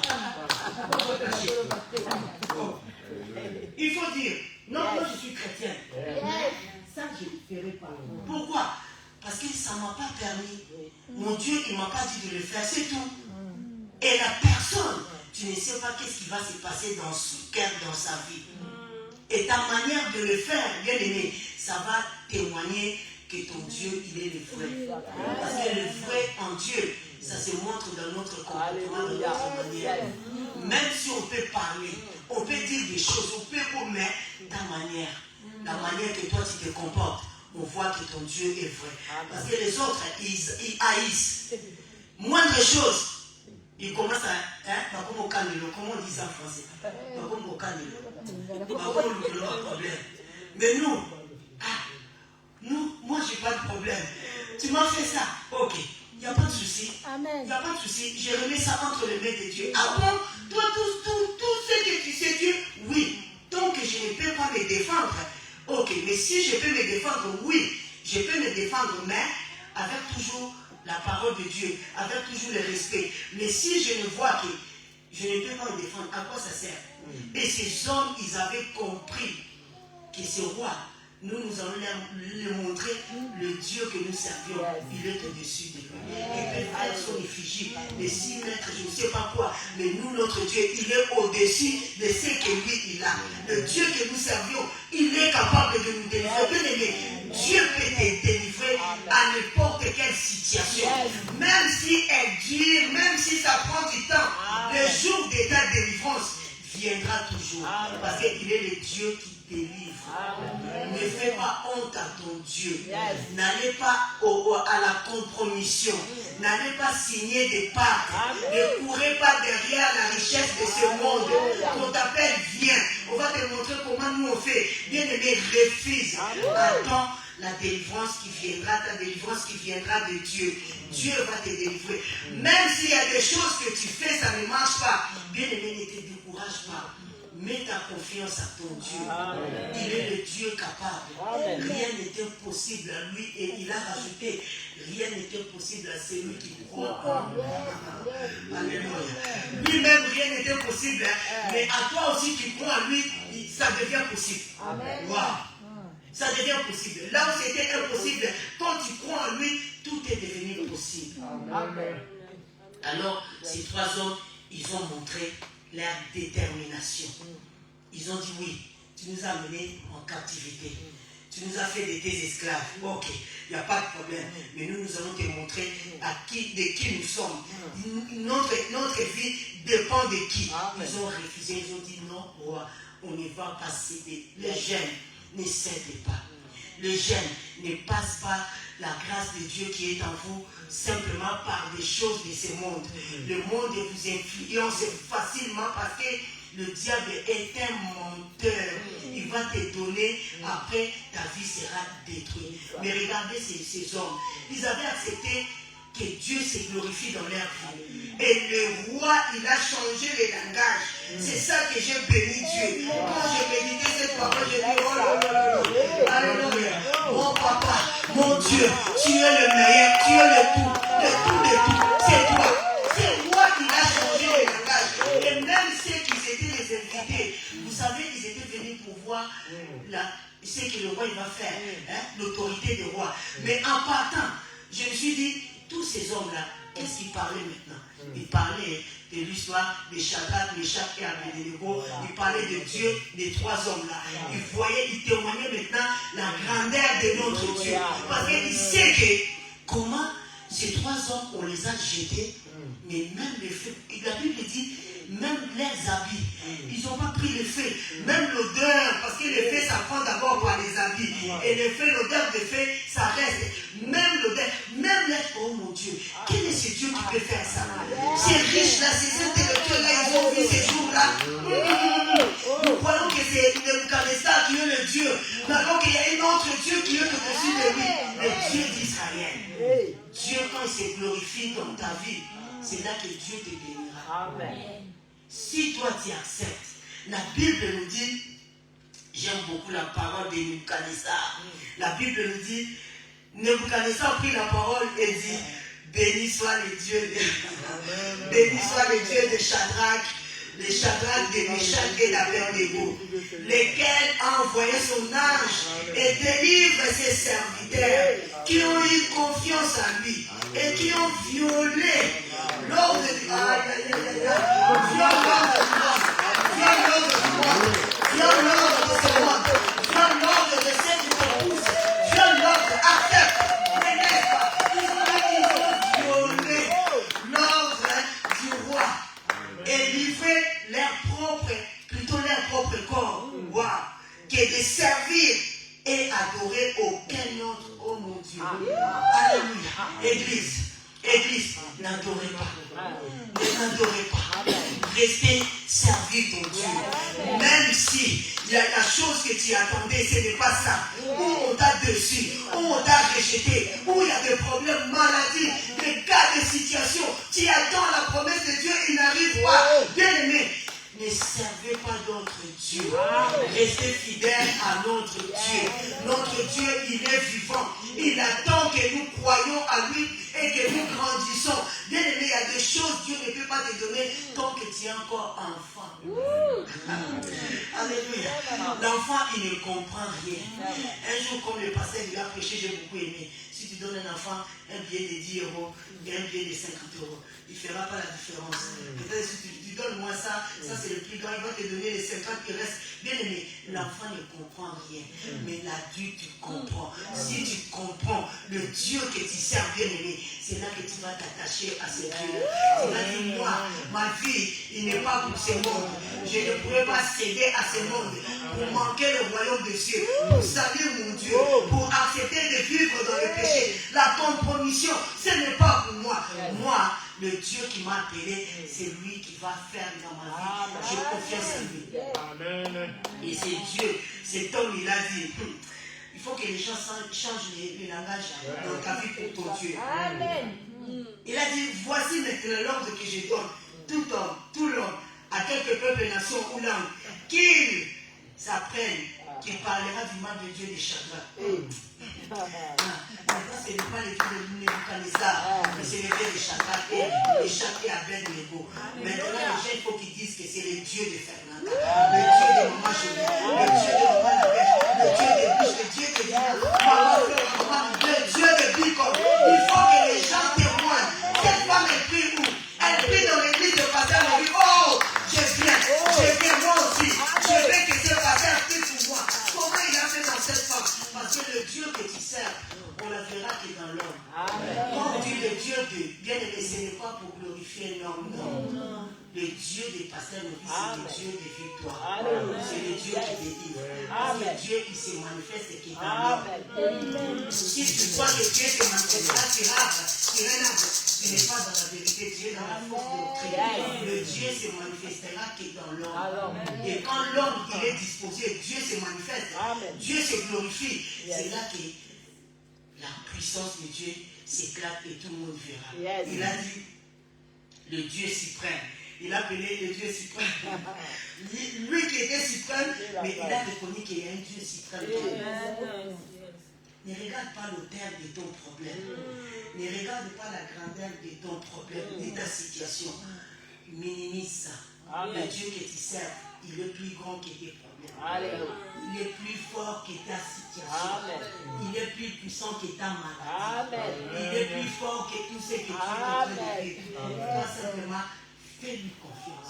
Speaker 1: Il faut dire, non, moi je suis chrétienne. Ça, je ne ferai pas. Pourquoi? Parce que ça ne m'a pas permis. Mon Dieu, il ne m'a pas dit de le faire, c'est tout. Et la personne, tu ne sais pas qu'est-ce qui va se passer dans son cœur, dans sa vie. Et ta manière de le faire, bien aimé, ça va témoigner que ton Dieu, il est le vrai. Parce que le vrai en Dieu, ça se montre dans notre comportement, dans notre manière. Même si on peut parler, on peut dire des choses, on peut mais ta manière, la manière que toi tu te comportes, on voit que ton Dieu est vrai. Parce que les autres, ils haïssent. Moindre chose, ils commencent à... Comment on dit ça en français? Problème. Mais nous, moi j'ai pas de problème. Tu m'as fait ça, ok. Il n'y a pas de souci. Il n'y a pas de souci. Je remets ça entre les mains de Dieu. Ah bon? Toi, tout ce que tu sais, Dieu, oui. Tant que je ne peux pas me défendre, ok. Mais si je peux me défendre, oui. Je peux me défendre, mais avec toujours la parole de Dieu, avec toujours le respect. Mais si je ne vois que je ne peux pas me défendre, à quoi ça sert? Et ces hommes, ils avaient compris que ce roi, nous allons leur montrer le Dieu que nous servions. Il est au-dessus de nous. Il peut faire son effigie de 6 mètres, je ne sais pas quoi. Mais nous, notre Dieu, il est au-dessus de ce que lui, il a. Le Dieu que nous servions, il est capable de nous délivrer. Bien aimé, Dieu peut te délivrer à n'importe quelle situation. Même si elle dure, même si ça prend du temps, le jour de ta délivrance viendra toujours. Parce qu'il est le Dieu qui délivre. Ne fais pas honte à ton Dieu. N'allez pas à la compromission. N'allez pas signer des pactes. Ne courez pas derrière la richesse de ce monde. On t'appelle, viens. On va te montrer comment nous on fait. Bien aimé, refuse. Attends la délivrance qui viendra, ta délivrance qui viendra de Dieu. Dieu va te délivrer. Même s'il y a des choses que tu fais, ça ne marche pas. Bien aimé, ne te décourage pas. Mets ta confiance à ton Dieu. Il est le Dieu capable. Rien n'est impossible à lui. Et il a rajouté, rien n'est impossible à celui qui croit en lui. Alléluia. Lui-même, rien n'est impossible. Mais à toi aussi qui crois en lui, ça devient possible. Wow. Ça devient possible. Là où c'était impossible, quand tu crois en lui, tout est devenu possible. Amen. Alors, ces 3 hommes, ils ont montré leur détermination. Ils ont dit oui, tu nous as menés en captivité. Tu nous as fait de tes esclaves. Ok, il n'y a pas de problème. Mais nous allons te montrer de qui nous sommes. Notre vie dépend de qui. Ils ont refusé, ils ont dit non, roi, on ne va pas céder. Les jeunes ne cèdent pas. Les jeunes ne passent pas la grâce de Dieu qui est en vous simplement par des choses de ce monde. Le monde vous influence facilement parce que le diable est un menteur. Il va te donner, après ta vie sera détruite. Mais regardez ces hommes. Ils avaient accepté que Dieu se glorifie dans leur vie. Et le roi, il a changé le langage. C'est ça que j'ai béni Dieu. Quand j'ai médité cette parole, j'ai dit, oh là là, alléluia. Mon papa, mon Dieu, tu es le meilleur, tu es le tout, c'est toi. C'est toi qui as changé le langage. Et même ceux qui étaient les invités, vous savez, ils étaient venus pour voir ce que le roi il va faire, l'autorité du roi. Mais en partant, je me suis dit, tous ces hommes-là, qu'est-ce qu'ils parlaient maintenant? Ils parlaient de l'histoire de Shadrach, Meshach et Abednego. Ils parlaient de Dieu, des trois hommes-là. Ils voyaient, ils témoignaient maintenant la grandeur de notre Dieu. Parce qu'ils sait que comment ces trois hommes, on les a jetés, mais même les feux, la Bible dit, même leurs habits, ils n'ont pas pris le feu. Même l'odeur, parce que le feu, ça prend d'abord par les habits. Et le feu, l'odeur de feu, ça reste. Même l'odeur, même l'être, oh mon Dieu, quel est ce Dieu qui peut faire ça? Ces riches-là, ces intellectuels-là, ils ont vu ces jours-là. Nous croyons que c'est Nebuchadnezzar qui est le Dieu. Alors qu'il y a un autre Dieu qui est au-dessus de lui. Le Dieu d'Israël. Dieu, quand il se glorifie dans ta vie, c'est là que Dieu te bénira. Amen. Si toi tu acceptes, la Bible nous dit, j'aime beaucoup la parole de Nebuchadnezzar. La Bible nous dit, Nebuchadnezzar prit la parole et dit, béni soit le Dieu de, béni soit le Dieu de Shadrach, de Meshach et d'Abednego, lequel a envoyé son ange et délivre ses serviteurs qui ont eu confiance en lui et qui ont violé l'ordre du roi. Et livrer leur propre corps, que de servir et adorer aucun autre, oh mon Dieu. Alléluia. Église, n'adorez pas. N'adorez pas. Restez servir ton Dieu. Même si il y a la chose que tu attendais, ce n'est pas ça. Où on t'a dessus, où on t'a rejeté, où il y a des problèmes, maladies, des cas de situation. Tu attends la promesse de Dieu, il n'arrive pas. Bien aimé, ne servez pas d'autre Dieu. Restez fidèles à notre Dieu. Notre Dieu, il est vivant. Il attend que nous croyions à lui et que nous grandissons. Bien aimé, il y a des choses que Dieu ne peut pas te donner tant que tu es encore enfant. Alléluia. L'enfant, il ne comprend rien. Un jour, comme le pasteur lui a prêché, j'ai beaucoup aimé. Si tu donnes un enfant un billet de 10 euros et un billet de 50 euros, il ne fera pas la différence. Peut-être si tu donnes moi ça c'est le plus grand, il va te donner les 50 qui restent. Bien aimé, l'enfant ne comprend rien, mais l'adulte, tu comprends. Si tu comprends le Dieu que tu sers, bien aimé, c'est là que tu vas t'attacher à ce Dieu. Tu vas dire, moi, ma vie, il n'est pas pour ce monde. Je ne pourrais pas céder à ce monde pour manquer le royaume des cieux, pour saluer mon Dieu, pour accepter de vivre dans le péché. La compromission, ce n'est pas pour moi. Moi, le Dieu qui m'a appelé, c'est lui qui va faire dans ma vie. J'ai confiance en lui. Amen. Et c'est Dieu, cet homme, il a dit, il faut que les gens changent le langage dans ta vie pour ton Dieu. Amen. Il a dit, voici maintenant l'ordre que je donne. Tout homme, tout l'homme, à quelque peuple, nation ou langue, qu'il s'apprenne, qu'il parlera du mal de Dieu de Shadrach. Maintenant, ce n'est pas le Dieu de Nebuchadnezzar, mais c'est le Dieu de Shadrach et Abednego. Maintenant, les gens, il faut qu'ils disent que c'est le Dieu de Fernanda, le Dieu de Maman Jolie, le Dieu de Maman Labèche, le Dieu de Biche, le Dieu de Maman Fleur, le Dieu de Bicol. Il faut que les gens témoignent. Cette femme, elle prie où? Elle prie dans l'église de pasteur, elle dit, oh, je viens moi aussi. Je veux que ce pasteur prie pour moi. Comment il a fait dans cette femme? Parce l'homme. Quand on dit le Dieu de bien-aimé, ce n'est pas pour glorifier l'homme, non. Le Dieu des pasteurs, c'est le Dieu des victoires. C'est le Dieu qui délivre. Parce que Dieu, il se manifeste qui est dans l'homme. Si tu crois que Dieu se manifestera sur l'arbre, ce n'est pas dans la vérité. Dieu est dans la force de doctrine. Le Dieu se manifestera qui est dans l'homme. Et quand l'homme il est disposé, Dieu se manifeste. Dieu se glorifie. C'est là que la puissance de Dieu s'éclate et tout le monde verra. Il a dit le Dieu suprême. Il a appelé le Dieu suprême. Lui qui était suprême, mais il a reconnu qu'il y a un Dieu suprême. Ne regarde pas l'auteur de ton problème. Ne regarde pas la grandeur de ton problème, de ta situation. Minimise ça. Le Dieu que tu sers, il est plus grand que tes problèmes. Il est plus fort que ta situation. Il est plus puissant que ta maladie. Il est plus fort que tout ce que tu es en train de vivre. Toi simplement, fais-lui confiance.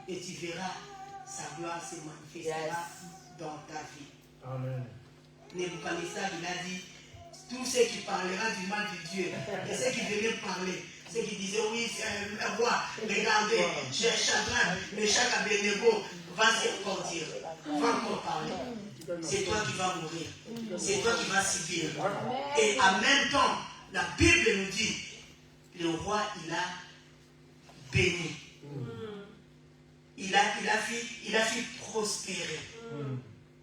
Speaker 1: Et tu verras sa gloire se manifestera dans ta vie.
Speaker 2: Amen.
Speaker 1: Nebuchadnezzar, il a dit, tous ceux qui parleront du mal de Dieu, et ceux qui venaient parler, ceux qui disaient, oui, roi, regardez, j'ai chagrin, mais chaque Abednego va encore dire, va encore parler. C'est toi qui vas mourir, c'est toi qui vas subir. Et en même temps, la Bible nous dit, le roi, il a béni. Il a fait prospérer.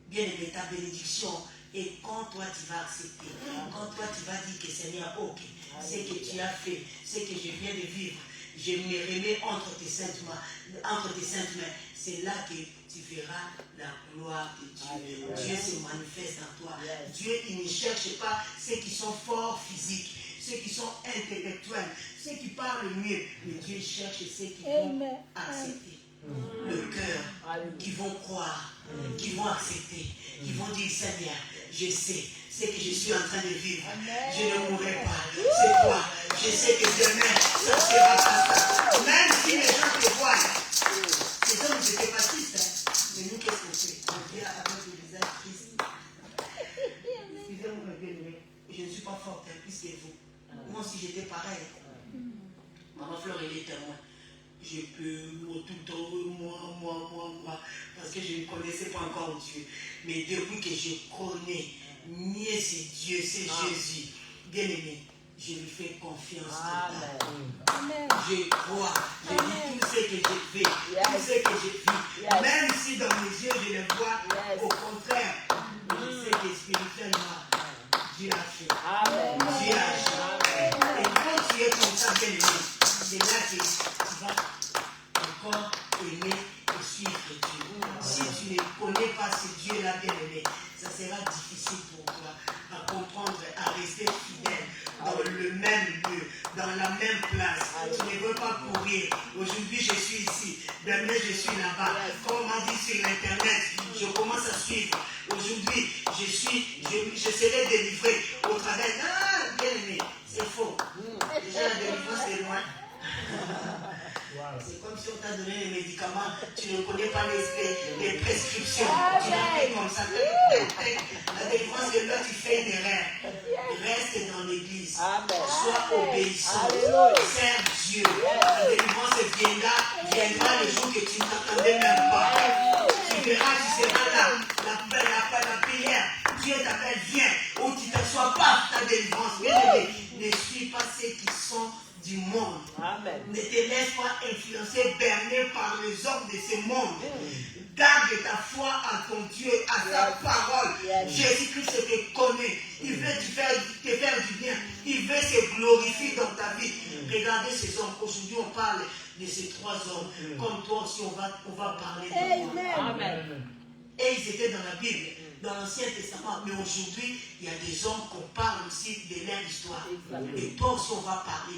Speaker 1: Bien aimé, ta bénédiction. Et quand toi tu vas accepter, quand toi tu vas dire que Seigneur, ok, ce que tu as fait, ce que je viens de vivre, je me remets entre tes saintes mains, c'est là que tu verras la gloire de Dieu. Dieu se manifeste en toi. Dieu, il ne cherche pas ceux qui sont forts physiques, ceux qui sont intellectuels, ceux qui parlent mieux, mais Dieu cherche ceux qui vont accepter. Le cœur, qui vont croire, qui vont accepter, qui vont dire Seigneur, je sais ce que je suis en train de vivre. Je ne mourrai pas. C'est toi. Je sais que demain, ça sera pas ça. Même si les gens te voient, ces hommes étaient baptistes, mais nous, qu'est-ce qu'on fait? On vient avec le visage triste. Excusez-moi, mes bien-aimés, je ne suis pas forte plus que vous. Moi aussi, j'étais pareil. Maman Fleur, elle est témoin. Je peux, tout le temps, moi, parce que je ne connaissais pas encore Dieu. Mais depuis que je connais, mieux c'est Dieu, c'est Jésus. Bien aimé, je lui fais confiance. Je crois, je dis tout ce que j'ai fait, tout ce que j'ai fait. Même si dans mes yeux je le vois, au contraire, je sais que spirituellement, Dieu a fait. Dieu a fait. Et quand tu es comme ça, bien aimé, c'est là que tu vas encore aimer et suivre Dieu. Si tu ne connais pas ce Dieu-là, bien aimé, ça sera difficile pour toi à comprendre, à rester fidèle dans le même lieu, dans la même place. Tu ne veux pas courir. Aujourd'hui, je suis ici. Demain, je suis là-bas. Comme on m'a dit sur Internet, je commence à suivre. Aujourd'hui, je serai délivré au travers. Ah, bien aimé, c'est faux. Déjà, la délivrance est loin. C'est comme si on t'a donné les médicaments, tu ne connais pas les prescriptions, tu l'as fait comme ça. La délivrance de l'autre, tu fais une erreur. Reste dans l'église, sois obéissant, serve Dieu. La délivrance viendra le jour que tu ne t'attendais même pas. Tu verras, tu seras là, la prière, Dieu t'appelle, viens, ou tu ne t'assois pas ta délivrance. Ne suis pas ceux qui sont du monde. Ne te laisse pas influencer, berner par les hommes de ce monde. Garde ta foi à ton Dieu, à sa parole. Jésus-Christ te connaît. Il veut te faire du bien. Il veut se glorifier dans ta vie. Regardez ces hommes. Aujourd'hui, on parle de ces trois hommes. Comme toi aussi, on va parler de toi. Amen. Et ils étaient dans la Bible, dans l'Ancien Testament. Mais aujourd'hui, il y a des hommes qu'on parle aussi de leur histoire. Et toi aussi, on va parler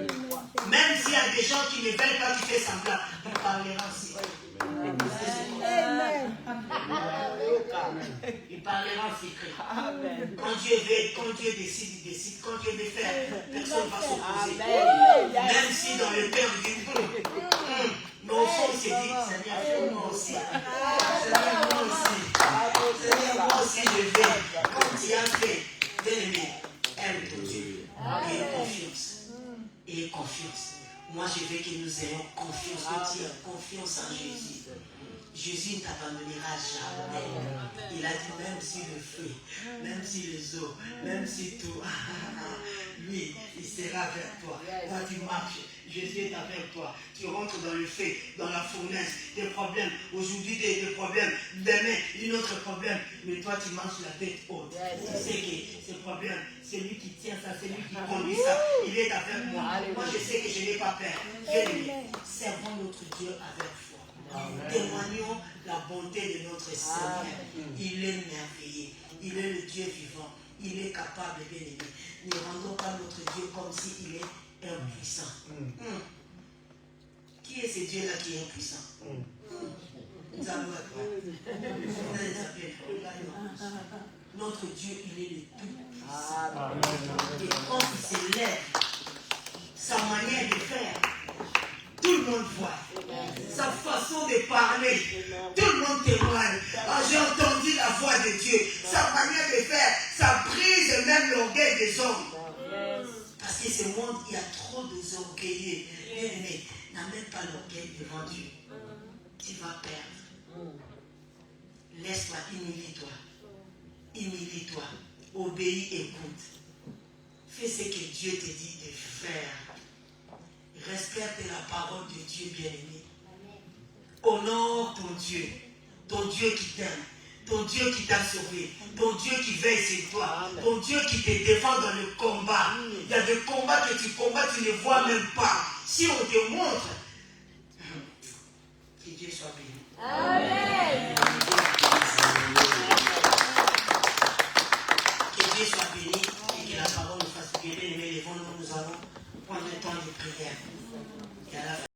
Speaker 1: de toi. Même s'il y a des gens qui ne veulent pas que tu fasses semblant, on parlera aussi. Il parlera en secret. Quand Dieu décide, il décide. Quand Dieu veut faire, personne ne va s'opposer. Même si dans le cœur du mais au fond, il s'est dit, Seigneur, fais-moi aussi. Seigneur, moi aussi. Seigneur, moi aussi, je vais. Quand tu as fait, bien aimé, aime-toi. confiance. Moi, je veux que nous ayons confiance, que tu aies confiance en Jésus. Jésus ne t'abandonnera jamais. Il a dit, même si le feu, même si les eaux, même si tout, lui, il sera avec toi. Quand tu marches, Jésus est avec toi. Tu rentres dans le feu, dans la fournaise, des problèmes. Aujourd'hui, des problèmes. Demain, un autre problème. Mais toi, tu marches la tête haute. Tu sais que ce problème, c'est lui qui tient ça, c'est lui qui conduit ça. Il est avec moi. Moi, je sais que je n'ai pas peur. Bien-aimé, servons notre Dieu avec foi. Témoignons la bonté de notre Seigneur. Il est merveilleux. Il est le Dieu vivant. Il est capable, bien-aimé. Ne rendons pas notre Dieu comme s'il est impuissant. Qui est ce Dieu-là qui est impuissant? Nous allons notre Dieu, il est le tout-puissant. Et quand il se lève, sa manière de faire, tout le monde voit. Sa façon de parler, tout le monde témoigne. J'ai entendu la voix de Dieu. Sa manière de faire, ça brise même l'orgueil des hommes. Parce que ce monde, il y a trop d'orgueillés. Mais n'amène pas l'orgueil devant Dieu. Tu vas perdre. Laisse-toi, humilie-toi. Humilie-toi. Obéis, écoute. Fais ce que Dieu te dit de faire. Respecte la parole de Dieu, bien-aimé. Honore ton Dieu qui t'aime, ton Dieu qui t'a sauvé, ton Dieu qui veille sur toi, ton Dieu qui te défend dans le combat. Il y a des combats que tu combats, tu ne vois même pas. Si on te montre, que Dieu soit béni. Amen. Que Dieu soit béni et que la parole nous fasse bien. Bien-aimé, levons-nous, nous allons prendre le temps de prière. Et à la fin,